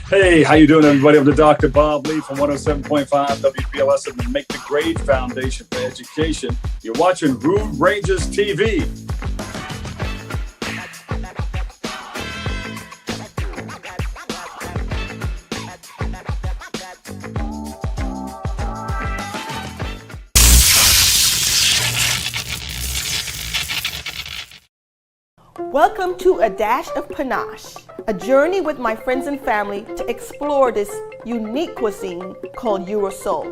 Hey, how you doing, everybody? I'm the Dr. Bob Lee from 107.5 WPLS and the Make the Grade Foundation for Education. You're watching Rude Rangers TV. Welcome to A Dash of Panache, a journey with my friends and family to explore this unique cuisine called Eurosol.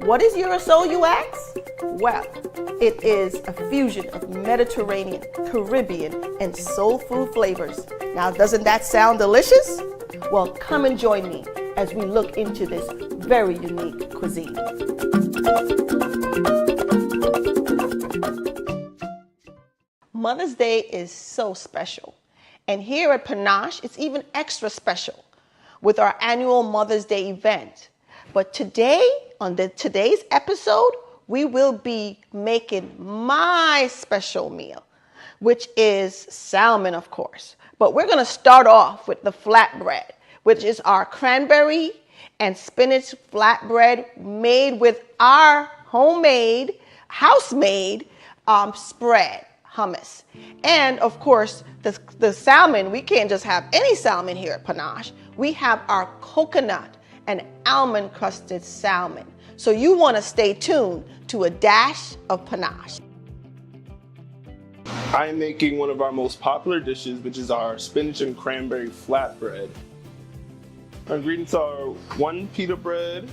What is Eurosol, you ask? Well, it is a fusion of Mediterranean, Caribbean, and soul food flavors. Now, doesn't that sound delicious? Well, come and join me as we look into this very unique cuisine. Mother's Day is so special. And here at Panache, it's even extra special with our annual Mother's Day event. But today, on today's episode, we will be making my special meal, which is salmon, of course. But we're gonna start off with the flatbread, which is our cranberry and spinach flatbread made with our homemade, house-made spread. Hummus. And of course, the salmon, we can't just have any salmon here at Panache. We have our coconut and almond crusted salmon. So you want to stay tuned to A Dash of Panache. I'm making one of our most popular dishes, which is our spinach and cranberry flatbread. Our ingredients are 1 pita bread,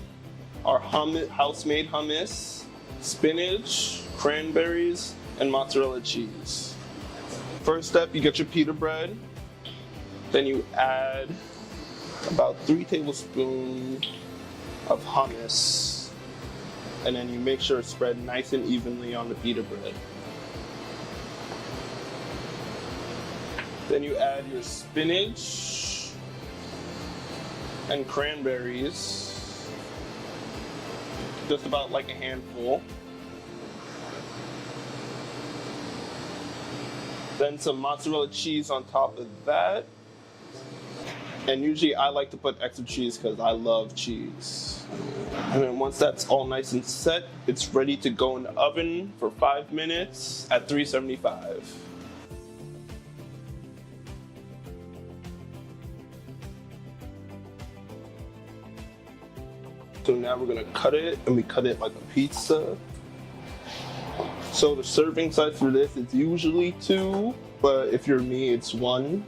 our house-made hummus, spinach, cranberries, and mozzarella cheese. First step, you get your pita bread. Then you add about 3 tablespoons of hummus. And then you make sure it's spread nice and evenly on the pita bread. Then you add your spinach and cranberries. Just about like a handful. Then some mozzarella cheese on top of that. And usually I like to put extra cheese because I love cheese. And then once that's all nice and set, it's ready to go in the oven for 5 minutes at 375. So now we're gonna cut it, and we cut it like a pizza. So the serving size for this is usually 2, but if you're me, it's 1.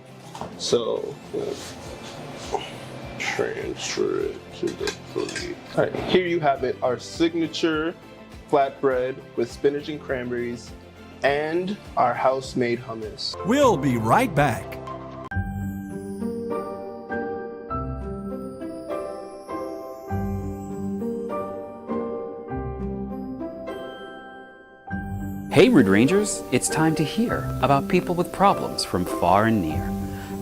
So transfer it to the plate. All right, here you have it, our signature flatbread with spinach and cranberries and our house-made hummus. We'll be right back. Hey Rude Rangers, it's time to hear about people with problems from far and near.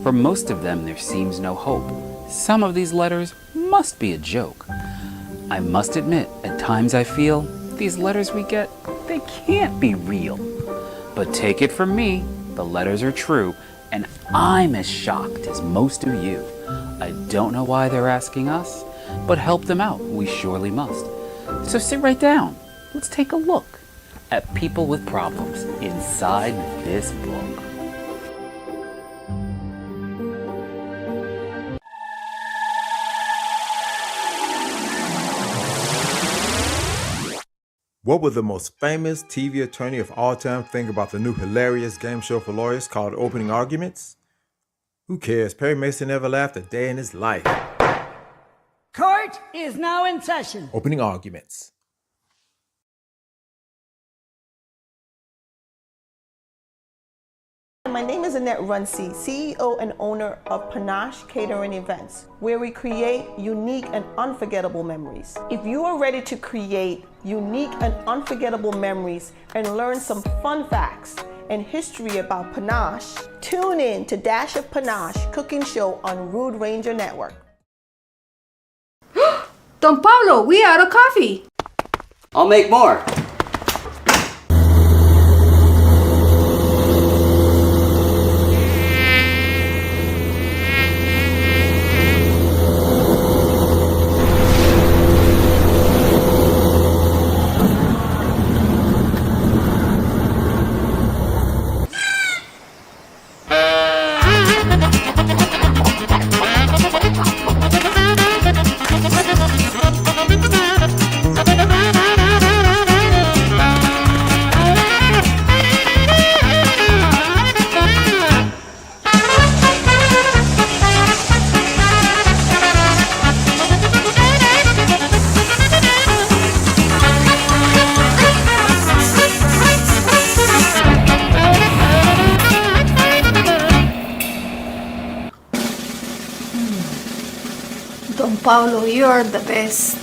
For most of them, there seems no hope. Some of these letters must be a joke. I must admit, at times I feel these letters we get, they can't be real. But take it from me, the letters are true, and I'm as shocked as most of you. I don't know why they're asking us, but help them out, we surely must. So sit right down, let's take a look at people with problems inside this book. What would the most famous TV attorney of all time think about the new hilarious game show for lawyers called Opening Arguments? Who cares? Perry Mason never laughed a day in his life. Court is now in session. Opening Arguments. My name is Annette Runcie, CEO and owner of Panash Catering Events, where we create unique and unforgettable memories. If you are ready to create unique and unforgettable memories and learn some fun facts and history about Panache, tune in to Dash of Panache cooking show on Rude Ranger Network. Don Pablo, we out of coffee. I'll make more. Don Pablo, you're the best.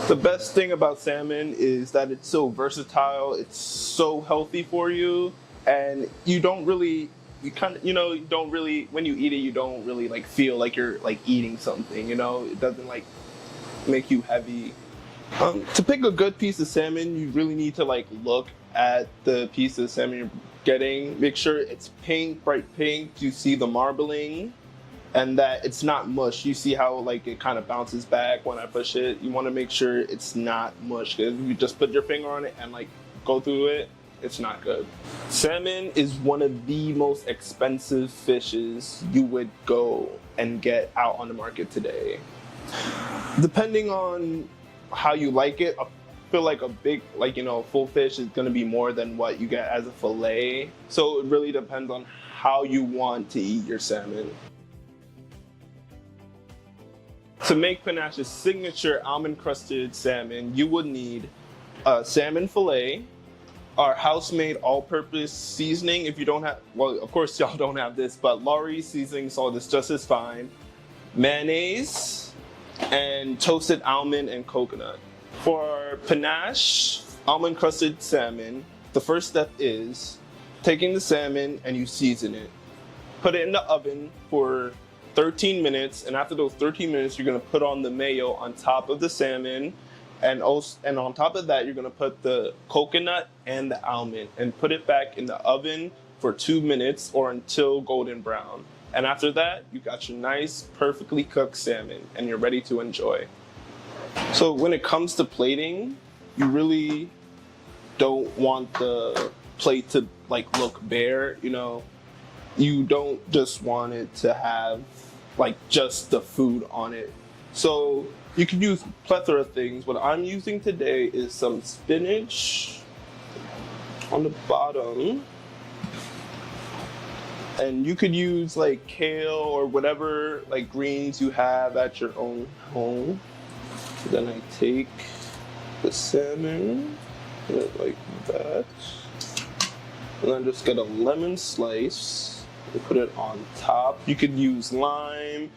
The best thing about salmon is that it's so versatile, it's so healthy for you, and you don't really, you don't really, when you eat it, you don't really like feel like you're like eating something, it doesn't like make you heavy. To pick a good piece of salmon, you really need to like look at the piece of salmon you're getting, make sure it's pink, bright pink, you see the marbling, and that it's not mush. You see how like it kind of bounces back when I push it. You want to make sure it's not mush, because if you just put your finger on it and like go through it, it's not good. Salmon is one of the most expensive fishes you would go and get out on the market today. Depending on how you like it, I feel like a big, full fish is gonna be more than what you get as a fillet. So it really depends on how you want to eat your salmon. To make Panash's signature almond-crusted salmon, you would need a salmon fillet, our house-made all-purpose seasoning. If you don't have, well, of course y'all don't have this, but Lawry's seasoning salt is just as fine. Mayonnaise, and toasted almond and coconut. For Panache almond-crusted salmon, the first step is taking the salmon and you season it. Put it in the oven for 13 minutes, and after those 13 minutes, you're gonna put on the mayo on top of the salmon, and on top of that, you're gonna put the coconut and the almond, and put it back in the oven for 2 minutes or until golden brown. And after that, you got your nice, perfectly cooked salmon, and you're ready to enjoy. So when it comes to plating, you really don't want the plate to like look bare, You don't just want it to have like just the food on it. So you can use a plethora of things. What I'm using today is some spinach on the bottom. And you could use like kale or whatever like greens you have at your own home. So then I take the salmon, put it like that. And then just get a lemon slice. And put it on top. You could use lime.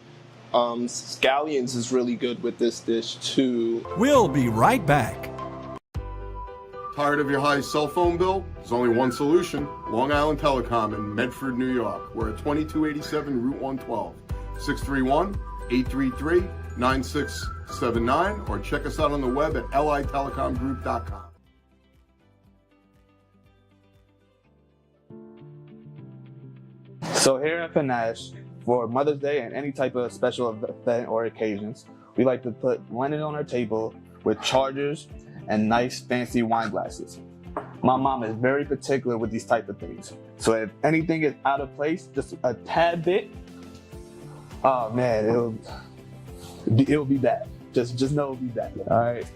Scallions is really good with this dish too. We'll be right back. Tired of your high cell phone bill? There's only one solution. Long Island Telecom in Medford, New York. We're at 2287 Route 112. 631-833-9679 or check us out on the web at litelecomgroup.com. So here at Panash, for Mother's Day and any type of special event or occasions, we like to put linen on our table with chargers and nice fancy wine glasses. My mom is very particular with these type of things. So if anything is out of place, just a tad bit, oh man, it'll be bad. Just know it'll be bad. All right, I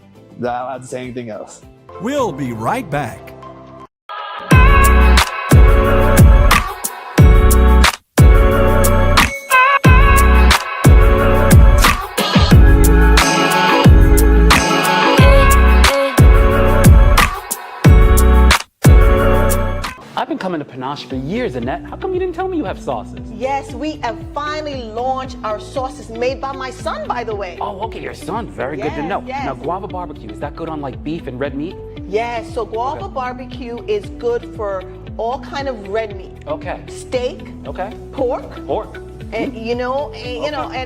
don't have to say anything else. We'll be right back. I've been coming to Panache for years, Annette. How come you didn't tell me you have sauces? Yes, we have finally launched our sauces made by my son, by the way. Oh, okay, your son. Very good to know. Yes. Now, guava barbecue, is that good on like beef and red meat? Yes, so guava barbecue is good for all kind of red meat. Okay. Steak. Okay. Pork. Pork. And and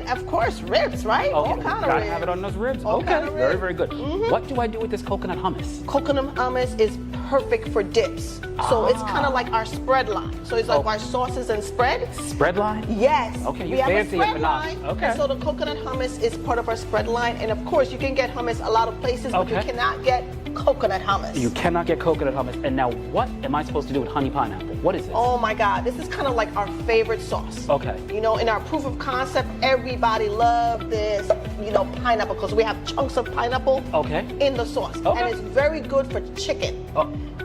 of course ribs, right? Okay. All kind of Gotta ribs. have it on those ribs. All Okay. kind of Very, ribs. very good. Mhm. What do I do with this coconut hummus? Coconut hummus is perfect for dips. So it's kind of like our spread line. So it's like our sauces and spread. Spread line? Yes. Okay, you we have a fancy it, spread Panache. line. Okay. And so the coconut hummus is part of our spread line. And of course, you can get hummus a lot of places, but you Okay. cannot get coconut hummus. You cannot get coconut hummus. And now, what am I supposed to do with honey pineapple? What is this? Oh my God, this is kind of like our favorite sauce. Okay. In our proof of concept, everybody loved this, pineapple because we have chunks of pineapple in the sauce. And it's very good for chicken.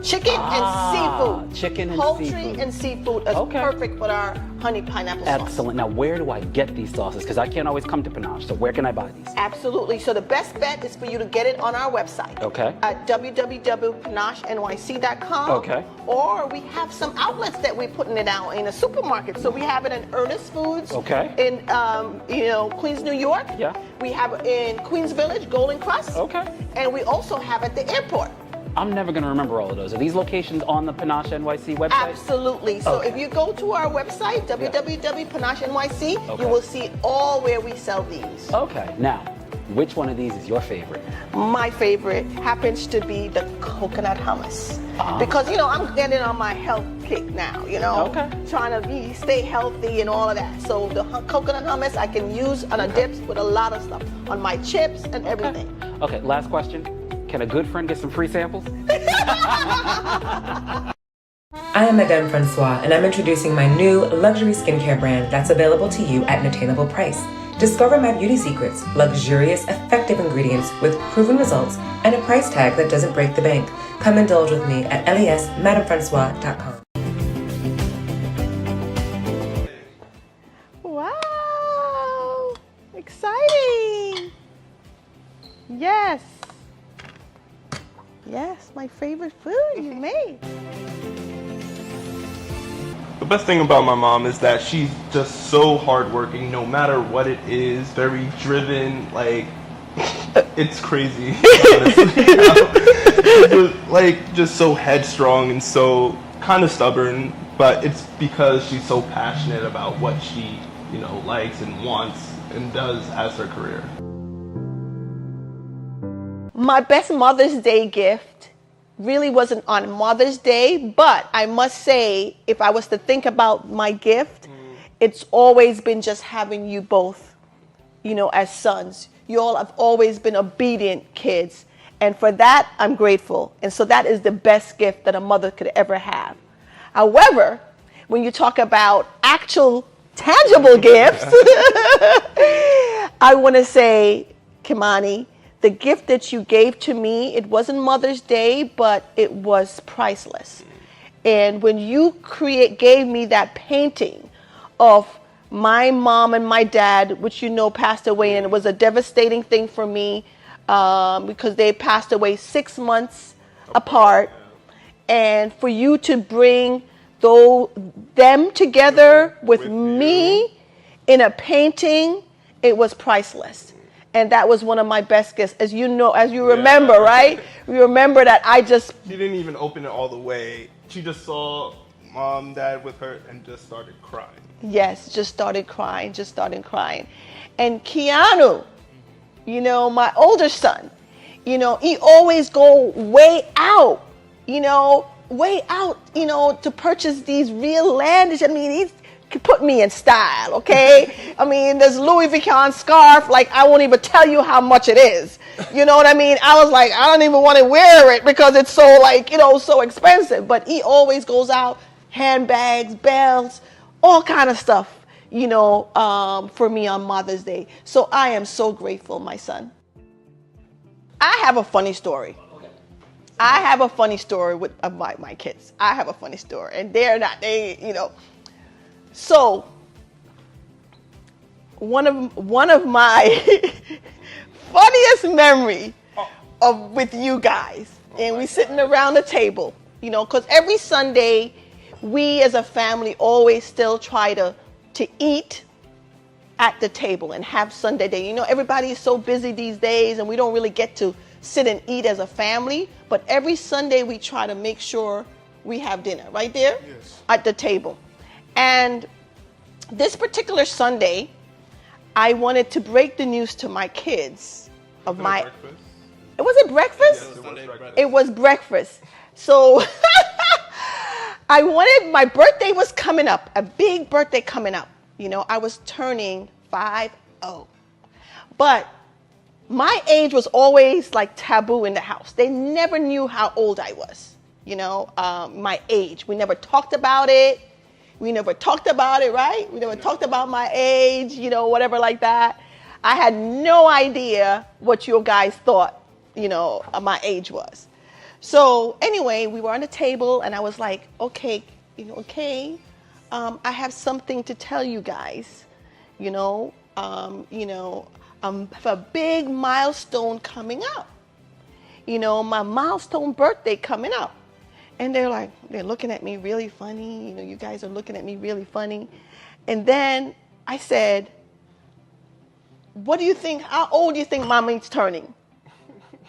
Chicken and seafood. Chicken and Poultry seafood. and seafood is perfect for our honey pineapple sauce. Excellent. Now, where do I get these sauces? Because I can't always come to Panache, so where can I buy these? Absolutely. So the best bet is for you to get it on our website. At www.panashnyc.com. Or we have some outlets that we're putting it out in a supermarket. So we have it in Ernest Foods. In Queens, New York. We have it in Queens Village, Golden Crust. And we also have it at the airport. I'm never going to remember all of those. Are these locations on the Panache NYC website? Absolutely. So if you go to our website, www.panashnyc, you will see all where we sell these. Now, which one of these is your favorite? My favorite happens to be the coconut hummus. Because, I'm getting on my health kick now, trying to stay healthy and all of that. So the coconut hummus I can use on a dips with a lot of stuff, on my chips and everything. Last question. Can a good friend get some free samples? I am Madame Francois, and I'm introducing my new luxury skincare brand that's available to you at an attainable price. Discover my beauty secrets, luxurious, effective ingredients with proven results and a price tag that doesn't break the bank. Come indulge with me at lesmadamefrancois.com. Wow! Exciting! Yes. Yes, my favorite food you made. The best thing about my mom is that she's just so hardworking, no matter what it is, very driven, like, it's crazy, honestly. Just so headstrong and so kind of stubborn, but it's because she's so passionate about what she, likes and wants and does as her career. My best Mother's Day gift really wasn't on Mother's Day, but I must say, if I was to think about my gift, it's always been just having you both, as sons. You all have always been obedient kids. And for that, I'm grateful. And so that is the best gift that a mother could ever have. However, when you talk about actual tangible gifts, I want to say, Kimani, the gift that you gave to me, it wasn't Mother's Day, but it was priceless. And when you gave me that painting of my mom and my dad, which passed away, and it was a devastating thing for me because they passed away 6 months apart. And for you to bring them together with me in a painting, it was priceless. And that was one of my best gifts, as you remember, right? You remember that She didn't even open it all the way. She just saw Mom, Dad with her and just started crying. Yes, just started crying. And Keanu, my older son, he always go way out, to purchase these real landish. I mean, he's put me in style, okay? I mean, this Louis Vuitton scarf, I won't even tell you how much it is. You know what I mean? I was like, I don't even want to wear it because it's so so expensive. But he always goes out, handbags, belts, all kind of stuff, for me on Mother's Day. So I am so grateful, my son. I have a funny story. I have a funny story with my kids. I have a funny story. And So, one of my funniest memory with you guys, and we sitting around the table, because every Sunday we as a family always still try to eat at the table and have Sunday day. Everybody is so busy these days, and we don't really get to sit and eat as a family. But every Sunday we try to make sure we have dinner right there at the table. And this particular Sunday, I wanted to break the news to my kids of my. Breakfast? Was it breakfast? Yes, it was breakfast. So my birthday was coming up, a big birthday coming up. I was turning 50. But my age was always taboo in the house. They never knew how old I was. My age. We never talked about it. Right? We never talked about my age, whatever like that. I had no idea what you guys thought, my age was. So anyway, we were on the table and I was like, okay, I have something to tell you guys, I have a big milestone coming up, my milestone birthday coming up. And they're looking at me really funny, you guys are looking at me really funny. And then I said, what do you think, how old do you think mommy's turning?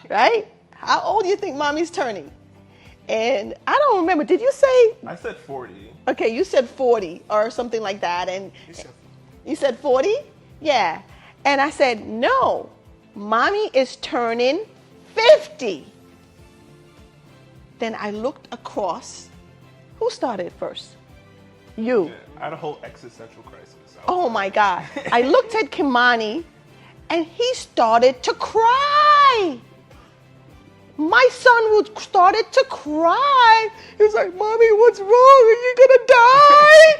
Right? How old do you think mommy's turning? And I don't remember, did you say? I said 40. Okay, you said 40 or something like that. And you said 40? Yeah. And I said, no, mommy is turning 50. Then I looked across. Who started first? You. Yeah, I had a whole existential crisis. Oh my God. I looked at Kimani and he started to cry. My son started to cry. He was like, Mommy, what's wrong? Are you gonna die?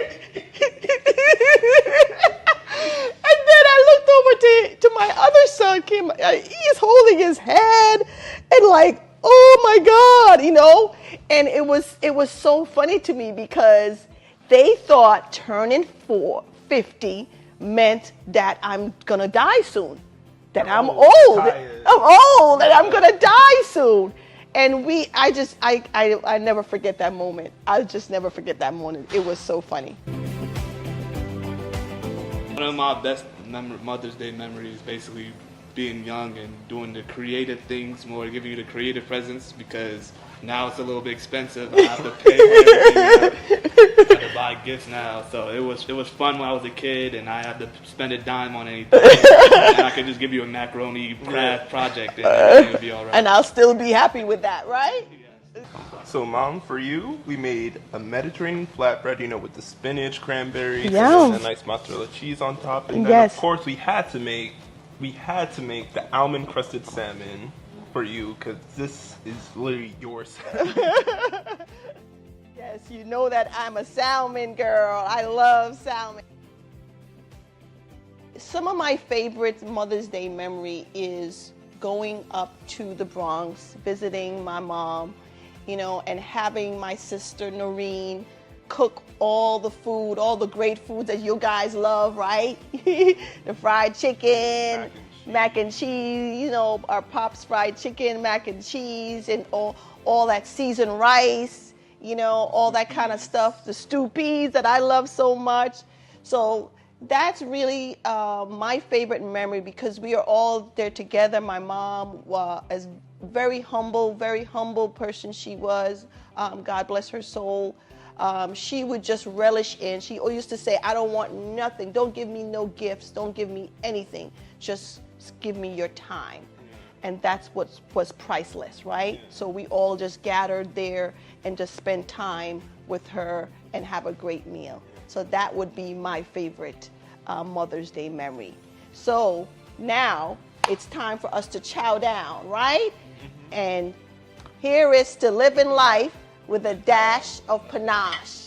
And then I looked over to my other son, Kim. He's holding his head and oh my God, And it was so funny to me because they thought turning 50 meant that I'm gonna die soon. That I'm old. And I'm gonna die soon. And I never forget that moment. I just never forget that moment. It was so funny. One of my best Mother's Day memories, basically being young and doing the creative things more, giving you the creative presents, because now it's a little bit expensive. I have to pay for everything. I have to buy gifts now. So it was fun when I was a kid, and I had to spend a dime on anything. And I could just give you a macaroni craft project, and everything would be all right. And I'll still be happy with that, right? So, Mom, for you, we made a Mediterranean flatbread, with the spinach, cranberries, and then a nice mozzarella cheese on top. And then, of course, we had to make the almond crusted salmon for you, because this is literally your salmon. Yes, you know that I'm a salmon girl. I love salmon. Some of my favorite Mother's Day memory is going up to the Bronx, visiting my mom, and having my sister Noreen cook all the food, all the great foods that you guys love, right? The fried chicken, mac and cheese, our Pop's fried chicken, mac and cheese, and all that seasoned rice, all that kind of stuff, the stew peas that I love so much. So that's really my favorite memory, because we are all there together. My mom is very humble person she was. God bless her soul. She would just relish in. She used to say, I don't want nothing. Don't give me no gifts. Don't give me anything. Just give me your time. And that's what was priceless, right? So we all just gathered there and just spent time with her and have a great meal. So that would be my favorite Mother's Day memory. So now it's time for us to chow down, right? And here is to living life with a dash of panache.